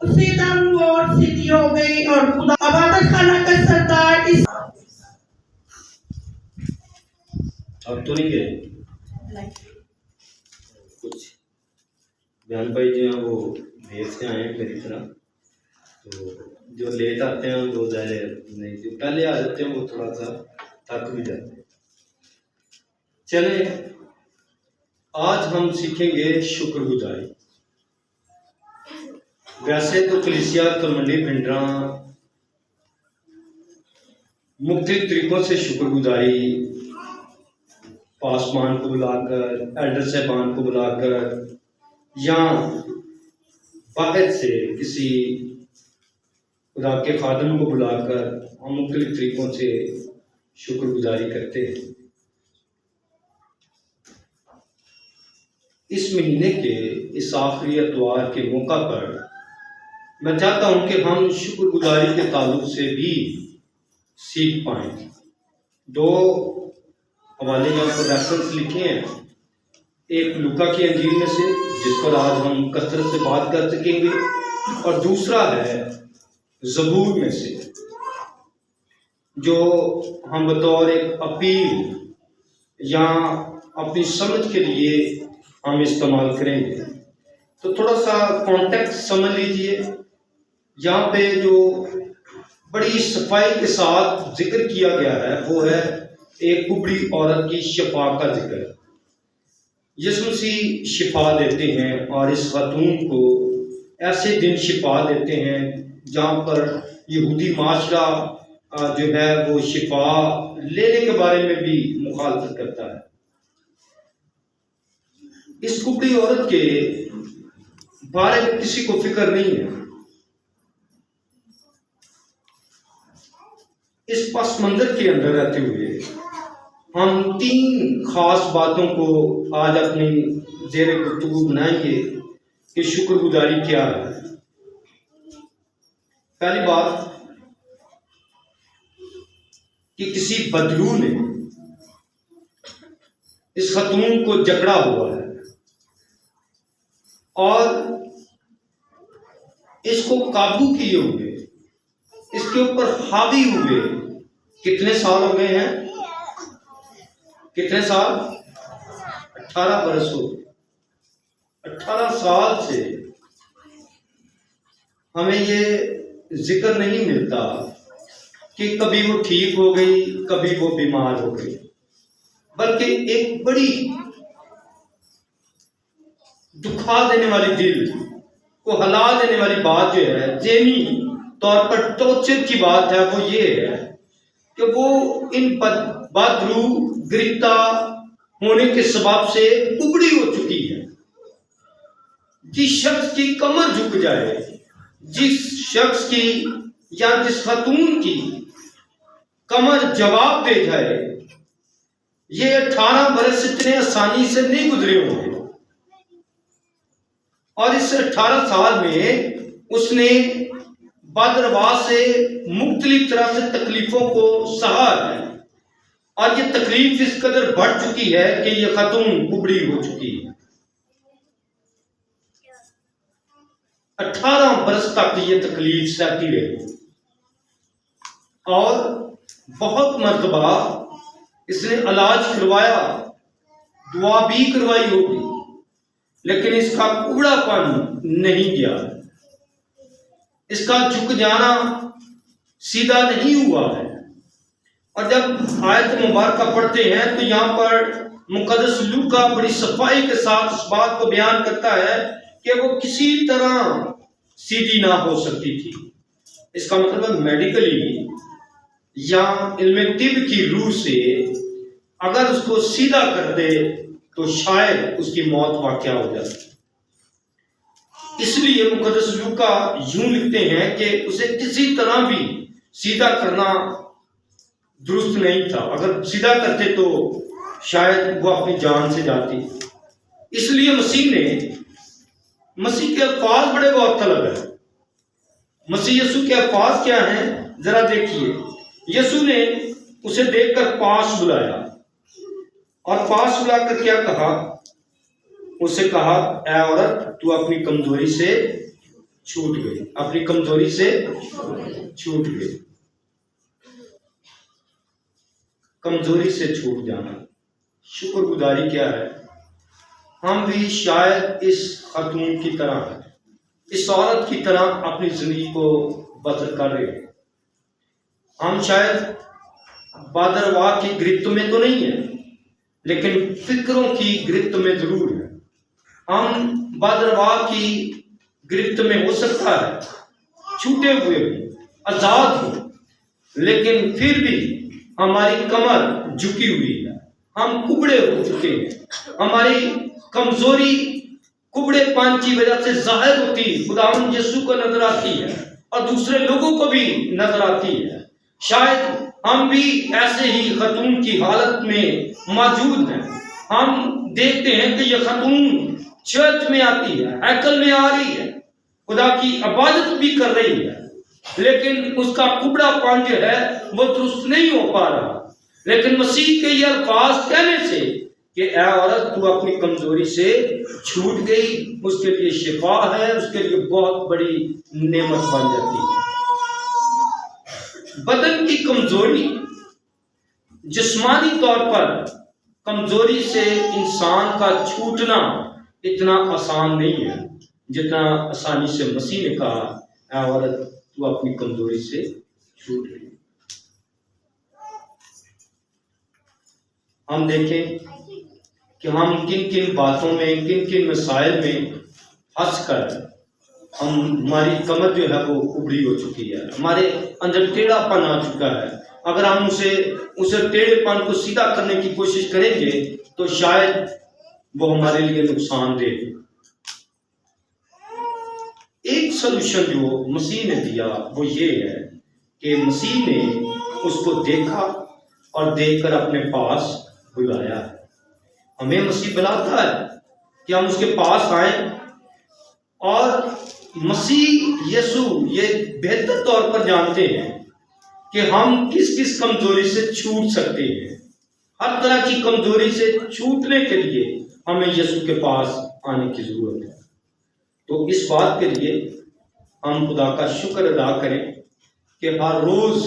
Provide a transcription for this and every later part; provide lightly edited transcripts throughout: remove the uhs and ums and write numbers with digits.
उसी दम वो सिद्धि हो गई और खुदा इबादत खाना का सरदार इस अब तो नहीं गए कुछ बयान भाई जो हैं वो देर से आए हैं मेरी तरह, तो जो लेट आते हैं वो ज़्यादा नहीं, जो पहले आ जाते हैं वो थोड़ा सा थक भी जाते हैं। चले आज हम सीखेंगे शुक्रगुजारी। वैसे तो कलीसिया तलमंडी भिंडरा मुख्तलिफ तरीकों से शुक्रगुजारी, पासमान को बुलाकर, एल्डर साहबान को बुलाकर या बाहर से किसी खुदा के खादम को बुलाकर हम मुख्तलिफ तरीकों से शुक्रगुजारी करते हैं। इस महीने के इस आखिरी इतवार के मौका पर मैं चाहता हूं कि हम शुक्रगुजारी के ताल्लुक से भी सीख पाएं। दो हवाले यहाँ पर रेफरेंस लिखे हैं, एक लूका की अंजील में से जिस पर आज हम कसरत से बात कर सकेंगे, और दूसरा है ज़बूर में से जो हम बतौर एक अपील या अपनी समझ के लिए हम इस्तेमाल करेंगे। तो थोड़ा सा कॉन्टेक्स्ट समझ लीजिए। यहाँ पे जो बड़ी सफाई के साथ जिक्र किया गया है वो है एक कुबड़ी औरत की शिफा का जिक्र। यीशु मसीह शिफा देते हैं और इस खातून को ऐसे दिन शिफा देते हैं जहाँ पर यहूदी माशरा जो है वो शिफा लेने के बारे में भी मुखालफत करता है। इस कुबड़ी औरत के बारे में किसी को फिक्र नहीं है। इस पस मंजर के अंदर रहते हुए हम तीन खास बातों को आज अपनी जेर गुफ्तगू बनाएंगे कि शुक्रगुजारी क्या है। पहली बात कि किसी बदलू ने इस खतून को जकड़ा हुआ है और इसको काबू किए हुए, इसके ऊपर हावी हुए कितने साल हो गए हैं? कितने साल? 18 बरस हो। 18 साल से हमें ये जिक्र नहीं मिलता कि कभी वो ठीक हो गई, कभी वो बीमार हो गई, बल्कि एक बड़ी दुखा देने वाली, दिल को हिला देने वाली बात जो है, जेनी तौर पर टॉर्चर की बात है, वो ये है कि वो इन बदरू गिरफ्ता होने के सबब से कुबड़ी हो चुकी है। जिस शख्स की कमर झुक जाए, जिस शख्स की या जिस खातून की कमर जवाब दे जाए, ये 18 बरस इतने आसानी से नहीं गुजरे होंगे। और इस 18 साल में उसने बदरवा से मुख्तलिफ तरह से तकलीफों को सहा है, और ये तकलीफ इस कदर बढ़ चुकी है कि ये खातून कुबड़ी हो चुकी है। 18 बरस तक ये तकलीफ सहती रही और बहुत मर्तबा इसने इलाज करवाया, दुआ भी करवाई होगी, लेकिन इसका कुबड़ापन नहीं गया, इसका झुक जाना सीधा नहीं हुआ है। और जब आयत मुबारक पढ़ते हैं तो यहाँ पर मुकद्दस लूका बड़ी सफाई के साथ इस बात को बयान करता है कि वो किसी तरह सीधी ना हो सकती थी। इसका मतलब मेडिकली या इल्म तिब की रूह से अगर उसको सीधा कर दे तो शायद उसकी मौत वाक़या हो जाती। इसलिए मुकद्दस लूका यूं लिखते हैं कि उसे किसी तरह भी सीधा करना दुरुस्त नहीं था। अगर सीधा करते तो शायद वो अपनी जान से जाती। इसलिए मसीह के अल्फाज बड़े गौरतलब है। मसीह यीशु के अल्फाज क्या हैं जरा देखिए। यीशु ने उसे देखकर पास बुलाया और पास बुलाकर क्या कहा? उसे कहा, ऐ औरत, तू अपनी कमजोरी से छूट गई, अपनी कमजोरी से छूट गई। कमजोरी से छूट जाना, शुक्रगुजारी क्या है? हम भी शायद इस खातून की तरह, इस औरत की तरह अपनी जिंदगी को बसर कर रहे हैं। हम शायद बादरवाह की गिरफ्त में तो नहीं है, लेकिन फिक्रों की गिरफ्त में जरूर है। हम बादरवाह की गिरफ्त में हो सकता है, छूटे हुए हो, आजाद हो, लेकिन फिर भी हमारी कमर झुकी हुई है, हम कुबड़े हो चुके हैं। हमारी कमजोरी कुबड़ेपन की वजह से जाहिर होती है, खुदावंद यीशु को नजर आती है और दूसरे लोगों को भी नजर आती है। शायद हम भी ऐसे ही खतून की हालत में मौजूद हैं। हम देखते हैं कि यह खतून चर्च में आती है, हैकल में आ रही है, खुदा की इबादत भी कर रही है, लेकिन उसका कुबड़ापन जो है वो दुरुस्त नहीं हो पा रहा। लेकिन मसीह के ये अल्फाज कहने से कि ऐ औरत तू अपनी कमजोरी से छूट गई, उसके लिए शिफा है, उसके लिए बहुत बड़ी नेमत बन जाती है। बदन की कमजोरी, जिस्मानी तौर पर कमजोरी से इंसान का छूटना इतना आसान नहीं है जितना आसानी से मसीह ने कहा, ऐ औरत तू अपनी कमजोरी से छूट गई। हम देखें कि हम किन किन बातों में, किन किन मसाइल में फंस कर हमारी कमर जो है वो उबड़ी हो चुकी है, हमारे अंदर टेढ़ापन आ चुका है। अगर हम उसे टेढ़ेपन को सीधा करने की कोशिश करेंगे तो शायद वो हमारे लिए नुकसानदेह। एक सलूशन जो मसीह ने दिया वो ये है कि मसीह ने उसको देखा और देखकर अपने पास बुलाया। हमें मसीह बुलाता है कि हम उसके पास आए, और मसीह यीशु ये बेहतर तौर पर जानते हैं कि हम किस किस कमजोरी से छूट सकते हैं। हर तरह की कमजोरी से छूटने के लिए हमें यीशु के पास आने की जरूरत है। तो इस बात के लिए हम खुदा का शुक्र अदा करें कि हर रोज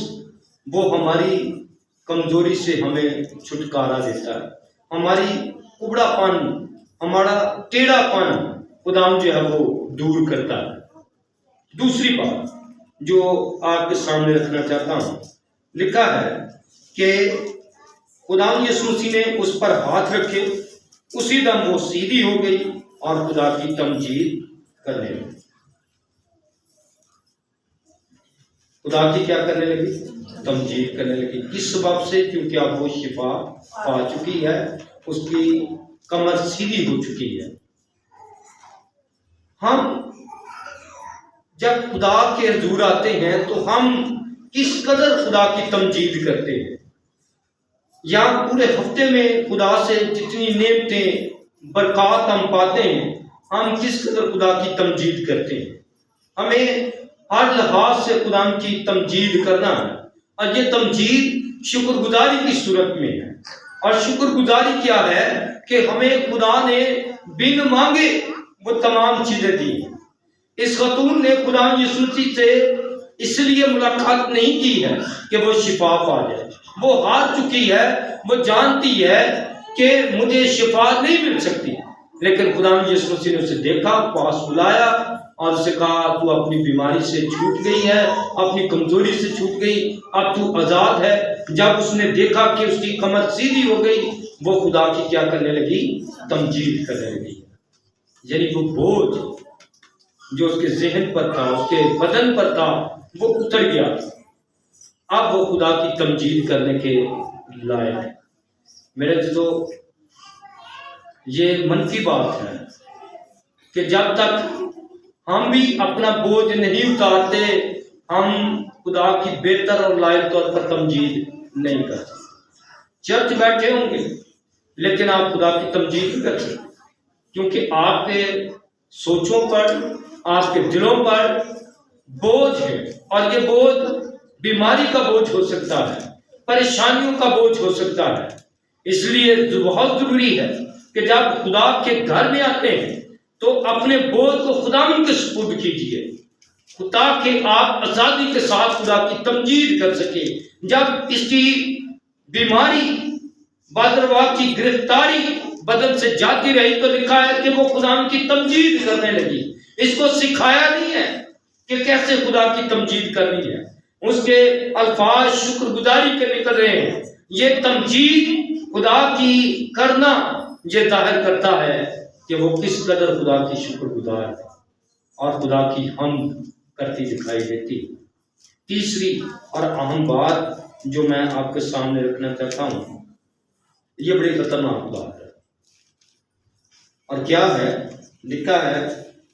वो हमारी कमजोरी से हमें छुटकारा देता है, हमारी कुबड़ापन, हमारा टेढ़ापन खुदाम जो है वो दूर करता है। दूसरी बात जो आपके सामने रखना चाहता हूं, लिखा है कि खुदाम यीशु मसीह ने उस पर हाथ रखे, उसी दम वो सीधी हो गई और खुदा की तमजीद करने लगी। खुदा की क्या करने लगी? तमजीद करने लगी। किस सबब से? क्योंकि अब वो शिफा पा चुकी है, उसकी कमर सीधी हो चुकी है। हम जब खुदा के हुजूर आते हैं तो हम किस कदर खुदा की तमजीद करते हैं, या पूरे हफ्ते में खुदा से जितनी नेमतें बरकत हम पाते हैं, हम किस कदर खुदा की तमजीद करते हैं। हमें हर लिहाज से खुदा की तमजीद करना है, और ये तमजीद शुक्रगुजारी की सूरत में है। और शुक्रगुजारी क्या है कि हमें खुदा ने बिन मांगे वो तमाम चीजें दी। इस खतून ने खुदा यीशु मसीह से इसलिए मुलाकात नहीं की है कि वो शिफा पा जाए। वो हार चुकी है, वो जानती है कि मुझे शिफा नहीं मिल सकती, लेकिन खुदा यीशु मसीह ने उसे देखा, पास बुलाया और उसे कहा तू अपनी बीमारी से छूट गई है, अपनी कमजोरी से छूट गई, अब तू आजाद है। जब उसने देखा कि उसकी कमर सीधी हो गई, वो खुदा की क्या करने लगी? तमजीद करने लगी। यानी वो बोझ जो उसके जहन पर था, उसके बदन पर था, वो उतर गया। अब वो खुदा की तमजीद करने के लायक है। मेरे दोस्तों, ये मनफी बात है कि जब तक हम भी अपना बोझ नहीं उतारते, हम खुदा की बेहतर और लायक तौर पर तमजीद नहीं करते। चर्च बैठे होंगे लेकिन आप खुदा की तमजीद नहीं करते, क्योंकि आपके सोचों पर, आपके दिलों पर बोझ है, और ये बोझ बीमारी का बोझ हो सकता है, परेशानियों का बोझ हो सकता है। इसलिए बहुत जरूरी है कि जब खुदा के घर में आते हैं तो अपने बोझ को खुदा के सुपुर्द कीजिए, ताकि आप आज़ादी के साथ खुदा की तमजीद कर सके। जब इसकी बीमारी बदरवाह की गिरफ्तारी बदन से जाती रही तो लिखा है कि वो खुदा की तमजीद करने लगी। इसको सिखाया नहीं है कि कैसे खुदा की तमजीद करनी है, उसके अल्फाज शुक्रगुजारी के निकल रहे हैं। ये तमजीद खुदा की करना ये जाहिर करता है कि वो किस कदर खुदा की शुक्रगुजार है और खुदा की हम करती दिखाई देती। तीसरी और अहम बात जो मैं आपके सामने रखना चाहता हूं, ये बड़ी खतरनाक बात है। और क्या है? लिखा है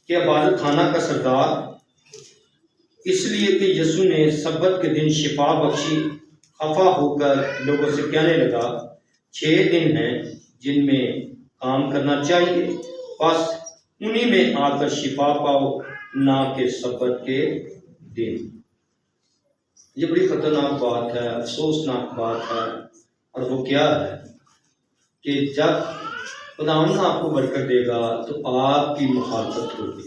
कि इबादत खाना का सरदार इसलिए कि यीशु ने सब्बत के दिन शिफा बख्शी, खफा होकर लोगों से कहने लगा, 6 दिन हैं जिनमें काम करना चाहिए, बस उन्हीं में आकर शिफा पाओ, ना कि सब्बत के दिन। ये बड़ी खतरनाक बात है, अफसोसनाक बात है। और वो क्या है कि जब खुदावंद आपको बरकत देगा तो आपकी मुखालफत होगी।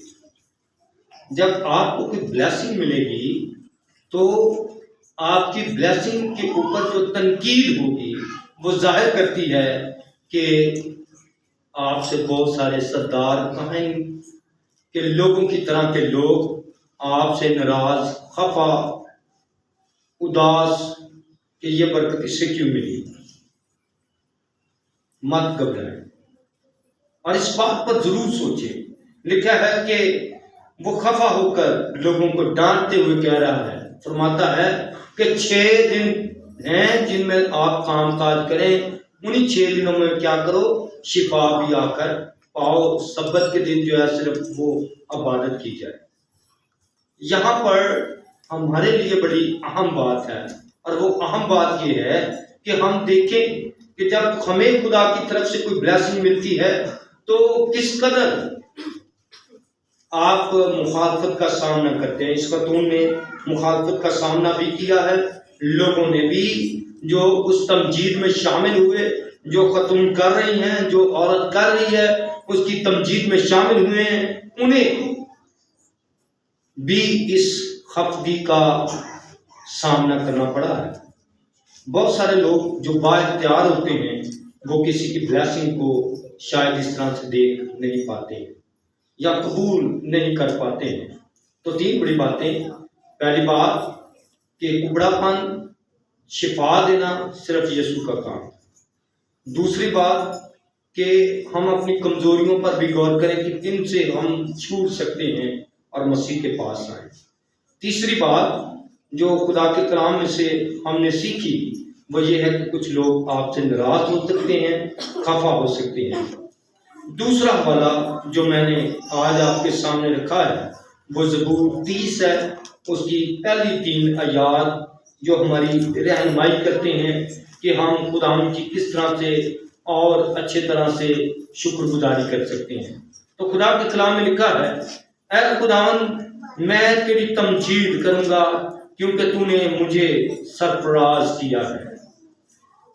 जब आपको कोई ब्लेसिंग मिलेगी तो आपकी ब्लेसिंग के ऊपर जो तनकीद होगी वो जाहिर करती है कि आपसे बहुत सारे सरदार कहेंगे कि लोगों की तरह के लोग आपसे नाराज, खफा, उदास कि ये बरकत इससे क्यों मिली। मत घबराएं और इस बात पर जरूर सोचें। लिखा है कि वो खफा होकर लोगों को डांटते हुए कह रहा है, फरमाता है कि 6 दिन हैं जिनमें आप काम काज करें, उन्हीं 6 दिनों में क्या करो, शिफा भी आकर पाओ। सब्बत के दिन जो है सिर्फ वो इबादत की जाए। यहाँ पर हमारे लिए बड़ी अहम बात है और वो अहम बात ये है कि हम देखें कि जब हमें खुदा की तरफ से कोई ब्लेसिंग मिलती है तो किस कदर आप मुखालफत का सामना करते हैं। इस खतून ने मुखालफत का सामना भी किया है, लोगों ने भी जो उस तमजीद में शामिल हुए, जो खतून कर रही हैं, जो औरत कर रही है उसकी तमजीद में शामिल हुए हैं, उन्हें भी इस खफगी का सामना करना पड़ा है। बहुत सारे लोग जो बाइख्तियार होते हैं वो किसी की ब्लेसिंग को शायद इस तरह से देख नहीं पाते या कबूल नहीं कर पाते हैं। तो 3 बड़ी बातें। पहली बात कि उबड़ापन शिफा देना सिर्फ यीशु का काम। दूसरी बात कि हम अपनी कमजोरियों पर भी गौर करें कि किन से हम छूट सकते हैं और मसीह के पास आए। तीसरी बात जो खुदा के कलाम में से हमने सीखी वो ये है कि कुछ लोग आपसे नाराज हो सकते हैं, खफा हो सकते हैं। दूसरा वाला जो मैंने आज आपके सामने रखा है वो ज़बूर 30 है, उसकी पहली 3 आयात जो हमारी रहनुमाई करते हैं कि हम खुदा की किस तरह से और अच्छे तरह से शुक्रगुजारी कर सकते हैं। तो खुदा के कलाम में लिखा है, ऐ खुदावंद मैं तेरी तमजीद करूंगा क्योंकि तूने मुझे सरफराज किया है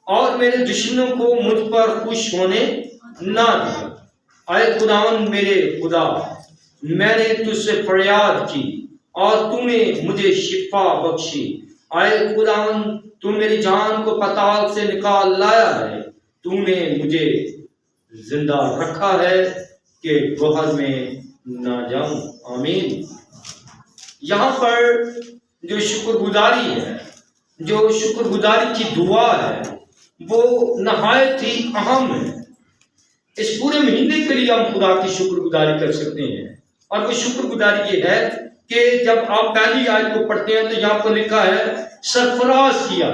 और मेरे दुश्मनों को मुझ पर खुश होने ना दिया। ऐ खुदावंद मेरे खुदा, मैंने तुझसे फरियाद की और तूने मुझे शिफा बख्शी। ऐ खुदावंद तू मेरी जान को पाताल से निकाल लाया है, तूने मुझे जिंदा रखा है कि गोहर में ना जाऊं। आमीन। यहाँ पर जो शुक्रगुजारी है, जो शुक्रगुजारी की दुआ है वो नहायत ही अहम है। इस पूरे महीने के लिए हम खुदा की शुक्रगुजारी कर सकते हैं और वो शुक्रगुजारी ये है कि जब आप पहली आयत को पढ़ते हैं तो यहाँ पर लिखा है सरफराज किया,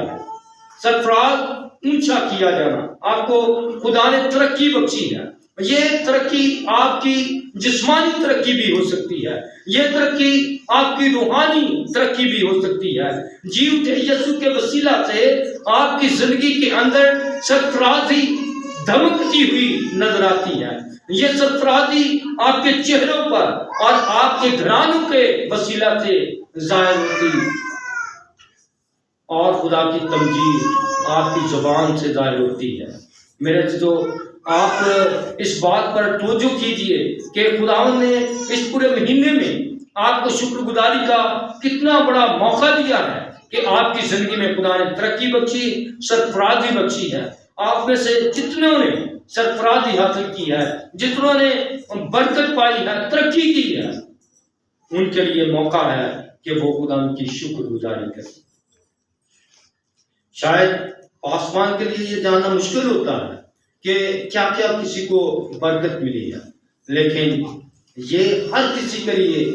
सरफराज ऊंचा किया जाना। आपको खुदा ने तरक्की बख्शी है। ये तरक्की आपकी जिस्मानी तरक्की भी हो सकती है, ये तरक्की आपकी रूहानी तरक्की भी हो सकती है। जीवते यीशु के वसीला से आपकी जिंदगी के अंदर सरफराजी धमकती हुई नजर आती है। ये सरफराजी आपके चेहरों पर और आपके घरानों के वसीला से जाहिर होती और खुदा की तमजीद आपकी जुबान से जाहिर होती है। मेरे जो आप इस बात पर तवज्जो कीजिए कि खुदावंद ने इस पूरे महीने में आपको शुक्रगुजारी का कितना बड़ा मौका दिया है कि आपकी जिंदगी में खुदा ने तरक्की बख्शी, सरफराजी बख्शी है। आप में से जितनों ने सरफराजी हासिल की है, जितनों ने बरकत पाई है, तरक्की की है, उनके लिए मौका है कि वो खुदा की शुक्रगुजारी करें। शायद आसमान के लिए ये जानना मुश्किल होता है कि क्या क्या किसी को बरकत मिली है, लेकिन ये हर किसी के लिए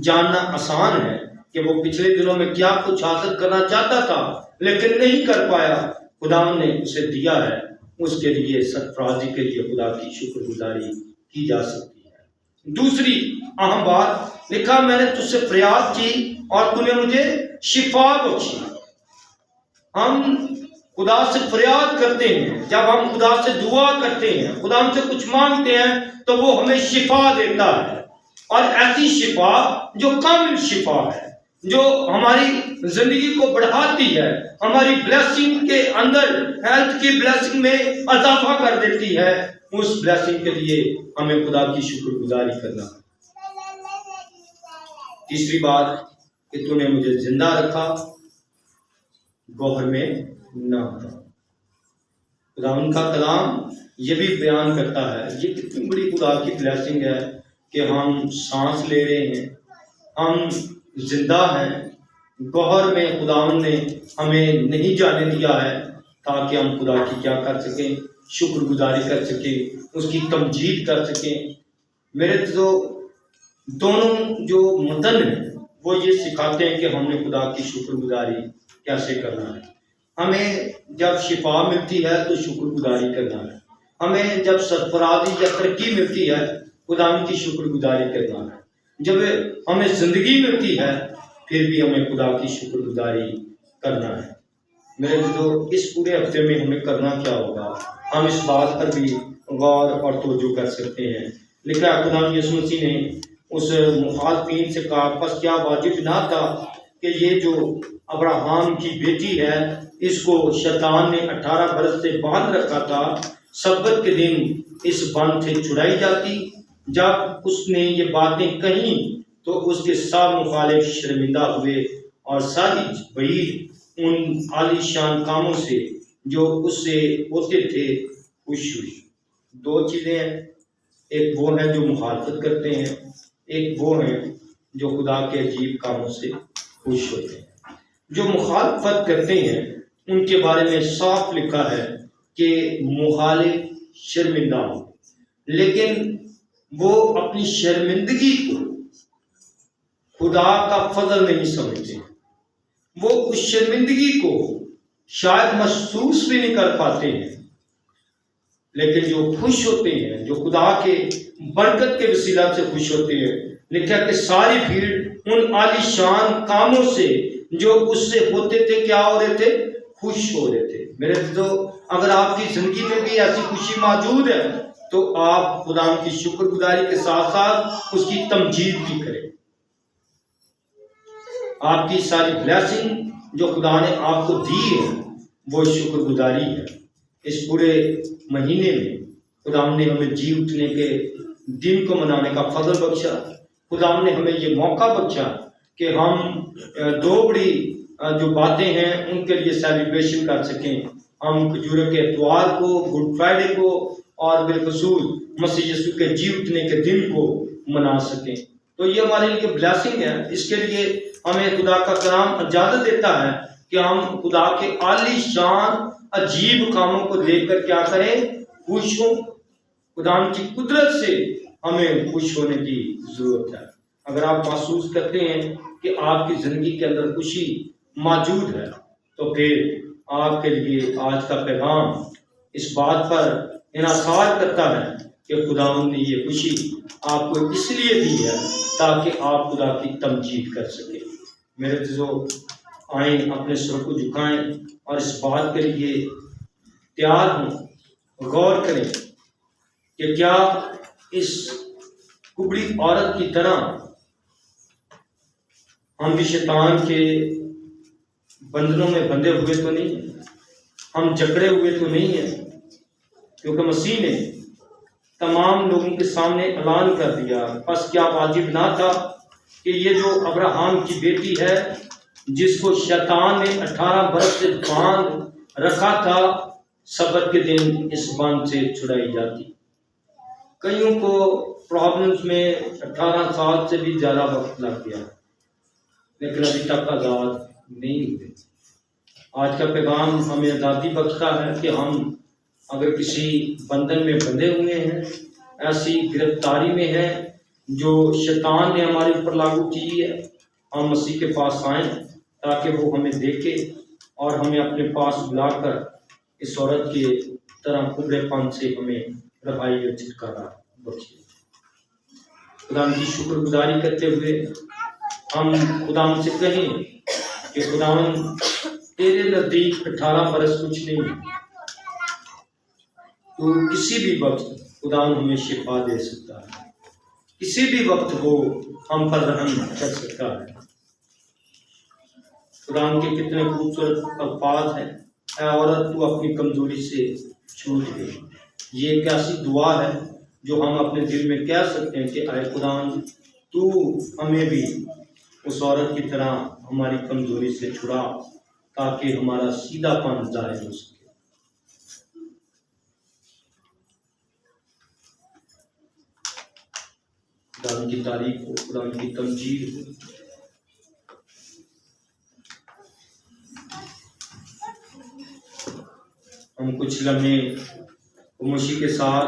जानना आसान है कि वो पिछले दिनों में क्या कुछ हासिल करना चाहता था लेकिन नहीं कर पाया, खुदा ने उसे दिया है। उसके लिए सरफराजी के लिए खुदा की शुक्रगुजारी की जा सकती है। दूसरी अहम बात लिखा, मैंने तुझसे फरियाद की और तूने मुझे शिफा बख्शी। हम खुदा से फरियाद करते हैं, जब हम खुदा से दुआ करते हैं, खुदा हमसे कुछ मांगते हैं तो वो हमें शिफा देता है, और ऐसी शिफा जो कामिल शिफा है, जो हमारी जिंदगी को बढ़ाती है, हमारी ब्लेसिंग के अंदर, हेल्थ की ब्लेसिंग में इजाफा कर देती है। उस ब्लेसिंग के लिए हमें खुदा की शुक्रगुजारी करना है। तीसरी बात कि तूने मुझे जिंदा रखा, गौहर में न रखा। खुदा उनका कलाम ये भी बयान करता है, ये कितनी बड़ी खुदा की ब्लेसिंग है कि हम सांस ले रहे हैं, हम जिंदा हैं। गौहर में खुदा ने हमें नहीं जाने दिया है ताकि हम खुदा की क्या कर सकें, शुक्रगुजारी कर सकें, उसकी तमजीद कर सकें। मेरे तो दोनों जो मतन हैं वो ये सिखाते हैं कि हमने खुदा की शुक्रगुजारी कैसे करना है। हमें जब शिफा मिलती है तो शुक्रगुजारी करना है, हमें जब सरफराजी या तरक्की मिलती है खुदा की शुक्रगुजारी करना है, जब हमें जिंदगी मिलती है फिर भी हमें खुदा की शुक्रगुजारी करना है। मेरे जो इस पूरे हफ्ते में हमें करना क्या होगा, हम इस बात पर भी गौर और तवज्जो कर सकते हैं। लिखा है खुदा यीशु मसीह ने उस मुखालफीन से कहा, बस क्या वाजिब ना था कि ये जो अब्राहम की बेटी है इसको शैतान ने 18 बरस से बांध रखा था, सब्बत के दिन इस बंध से छुड़ाई जाती। जब उसने ये बातें कही तो उसके सब मुखालिफ शर्मिंदा हुए और सारी बईद उन आलीशान कामों से जो उससे होते थे खुश हुई। दो चीज़ें हैं, एक वो है जो मुखालफत करते हैं, एक वो है जो खुदा के अजीब कामों से खुश होते हैं। जो मुखालफत करते हैं उनके बारे में साफ लिखा है कि मुखालिफ शर्मिंदा हो, लेकिन वो अपनी शर्मिंदगी को खुदा का फजल नहीं समझते। वो उस शर्मिंदगी को शायद महसूस भी नहीं कर पाते हैं, लेकिन जो खुश होते हैं, जो खुदा के बरकत के वसीला से खुश होते हैं, लिखा कि सारी भीड़ उन आलीशान कामों से जो उससे होते थे क्या हो रहे थे, खुश हो रहे थे। मेरे तो अगर आपकी जिंदगी में भी ऐसी खुशी मौजूद है तो आप खुदा की शुक्रगुजारी के साथ साथ उसकी तमजीद भी करें। आपकी सारी ब्लेसिंग जो खुदा ने आपको दी है वो शुक्रगुजारी है। इस पूरे महीने में खुदा ने हमें जी उठने के दिन को मनाने का फजल बख्शा। खुदा ने हमें ये मौका बख्शा कि हम दो बड़ी जो बातें हैं उनके लिए सेलिब्रेशन कर सकें। हम खजूर के एतवार को, गुड फ्राइडे को और बिलखसूस मसीह यीशु के जी उठने के दिन को मना सकें। तो ये हमारे लिए ब्लेसिंग है। इसके लिए हमें खुदा का कलाम इजाजत देता है कि हम खुदा के आलीशान अजीब कामों को देखकर क्या करें, खुश हों। खुदा की कुदरत से हमें खुश होने की जरूरत है। अगर आप महसूस करते हैं कि आपकी जिंदगी के अंदर खुशी मौजूद है तो फिर आपके लिए आज का पैगाम इस बात पर इनासार करता है कि खुदा ने ये खुशी आपको इसलिए दी है ताकि आप खुदा की तमजीद कर सके। मेरे जो आए अपने सर को झुकाएं और इस बात के लिए तैयार हों, गौर करें कि क्या इस कुबड़ी औरत की तरह हम भी शैतान के बंधनों में बंधे हुए तो नहीं है, हम जकड़े हुए तो नहीं है, क्योंकि मसीह ने तमाम लोगों के सामने ऐलान कर दिया। बस क्या वाजिब ना था कि ये जो अब्राहम की बेटी है, जिसको शैतान ने 18 बरस से बांध रखा था, सब्त के दिन इस बांध से छुड़ाई जाती। कईयों को प्रॉब्लम्स में 18 साल से भी ज़्यादा वक्त लग गया, लेकिन अभी तक आज़ाद नहीं हुए। आज का पैगाम हमें आज़ादी बख्शता है कि हम अगर किसी बंधन में बंधे हुए हैं, ऐसी गिरफ्तारी में हैं जो शैतान ने हमारे ऊपर लागू की है, हम मसीह के पास आएँ ताकि वो हमें देखे और हमें अपने पास बुलाकर इस औरत के तरह कुबड़ेपन से हमें रहाई और छुटकारा बख्शे। खुदा की शुक्रगुजारी करते हुए हम खुदा से कहें कि खुदा तेरे नज़दीक 18 बरस कुछ नहीं है, तो किसी भी वक्त खुदा हमें शिफा दे सकता है, किसी भी वक्त वो हम पर रहम कर सकता है। खुदा के कितने खूबसूरत अल्फाज हैं, ऐ औरत तू अपनी कमजोरी से छूट गई। ये एक ऐसी दुआ है जो हम अपने दिल में कह सकते हैं कि आए खुदा तू हमें भी उस औरत की तरह हमारी कमजोरी से छुड़ा, ताकि हमारा सीधापन जाहिर हो सके। खुदा की तारीफ हो, खुदा की तमजीद हो। हम कुछ लम्हे खामोशी के साथ